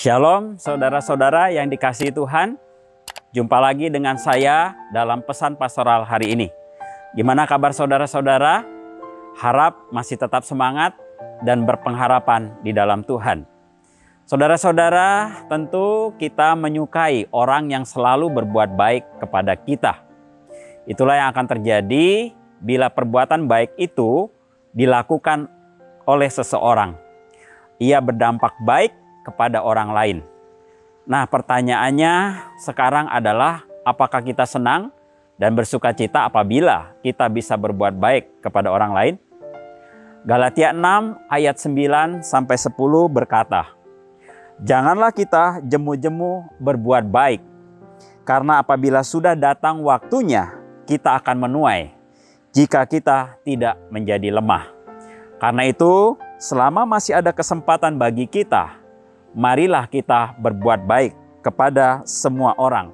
Shalom saudara-saudara yang dikasihi Tuhan. Jumpa lagi dengan saya dalam pesan pastoral hari ini. Gimana kabar saudara-saudara? Harap masih tetap semangat dan berpengharapan di dalam Tuhan. Saudara-saudara, tentu kita menyukai orang yang selalu berbuat baik kepada kita. Itulah yang akan terjadi bila perbuatan baik itu dilakukan oleh seseorang. Ia berdampak baik kepada orang lain. Nah, pertanyaannya sekarang adalah apakah kita senang dan bersuka cita apabila kita bisa berbuat baik kepada orang lain? Galatia 6 ayat 9 sampai 10 berkata, "Janganlah kita jemu-jemu berbuat baik, karena apabila sudah datang waktunya, kita akan menuai jika kita tidak menjadi lemah. Karena itu, selama masih ada kesempatan bagi kita, marilah kita berbuat baik kepada semua orang,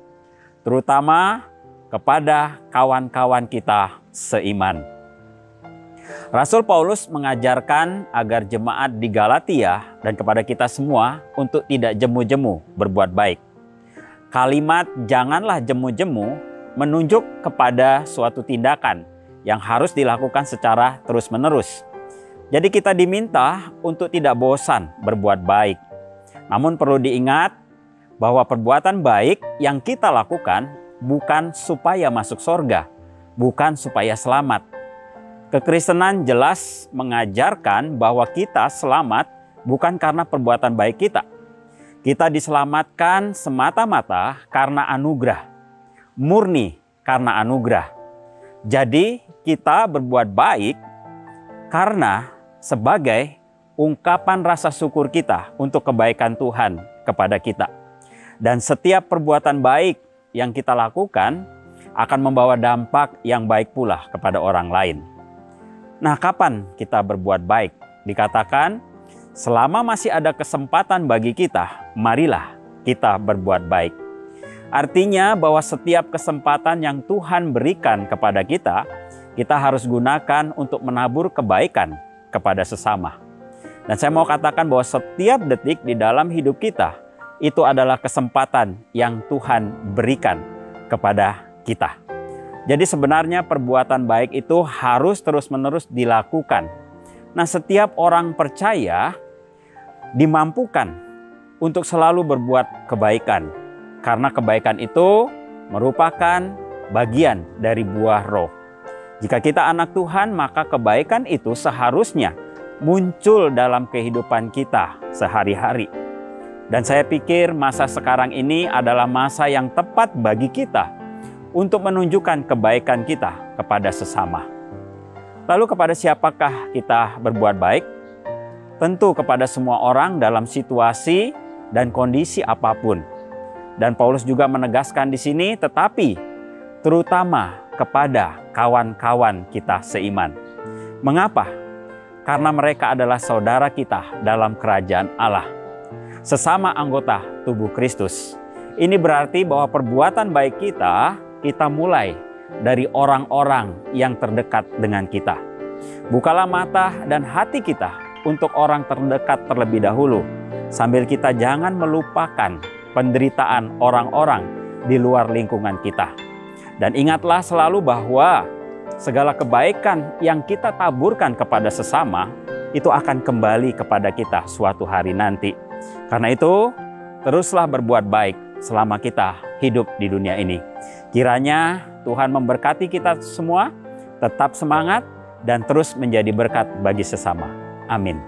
terutama kepada kawan-kawan kita seiman." Rasul Paulus mengajarkan agar jemaat di Galatia dan kepada kita semua untuk tidak jemu-jemu berbuat baik. Kalimat "janganlah jemu-jemu" menunjuk kepada suatu tindakan yang harus dilakukan secara terus-menerus. Jadi kita diminta untuk tidak bosan berbuat baik. Namun perlu diingat bahwa perbuatan baik yang kita lakukan bukan supaya masuk surga, bukan supaya selamat. Kekristenan jelas mengajarkan bahwa kita selamat bukan karena perbuatan baik kita. Kita diselamatkan semata-mata karena anugerah, murni karena anugerah. Jadi kita berbuat baik karena sebagai ungkapan rasa syukur kita untuk kebaikan Tuhan kepada kita. Dan setiap perbuatan baik yang kita lakukan akan membawa dampak yang baik pula kepada orang lain. Nah, kapan kita berbuat baik? Dikatakan, selama masih ada kesempatan bagi kita, marilah kita berbuat baik. Artinya bahwa setiap kesempatan yang Tuhan berikan kepada kita, kita harus gunakan untuk menabur kebaikan kepada sesama. Dan saya mau katakan bahwa setiap detik di dalam hidup kita itu adalah kesempatan yang Tuhan berikan kepada kita. Jadi sebenarnya perbuatan baik itu harus terus-menerus dilakukan. Nah, setiap orang percaya dimampukan untuk selalu berbuat kebaikan. Karena kebaikan itu merupakan bagian dari buah roh. Jika kita anak Tuhan, maka kebaikan itu seharusnya muncul dalam kehidupan kita sehari-hari. Dan saya pikir masa sekarang ini adalah masa yang tepat bagi kita untuk menunjukkan kebaikan kita kepada sesama. Lalu kepada siapakah kita berbuat baik? Tentu kepada semua orang dalam situasi dan kondisi apapun. Dan Paulus juga menegaskan di sini, tetapi terutama kepada kawan-kawan kita seiman. Mengapa? Karena mereka adalah saudara kita dalam kerajaan Allah, sesama anggota tubuh Kristus. Ini berarti bahwa perbuatan baik kita mulai dari orang-orang yang terdekat dengan kita. Bukalah mata dan hati kita untuk orang terdekat terlebih dahulu, sambil kita jangan melupakan penderitaan orang-orang di luar lingkungan kita. Dan ingatlah selalu bahwa segala kebaikan yang kita taburkan kepada sesama itu akan kembali kepada kita suatu hari nanti. Karena itu, teruslah berbuat baik selama kita hidup di dunia ini. Kiranya Tuhan memberkati kita semua, tetap semangat dan terus menjadi berkat bagi sesama. Amin.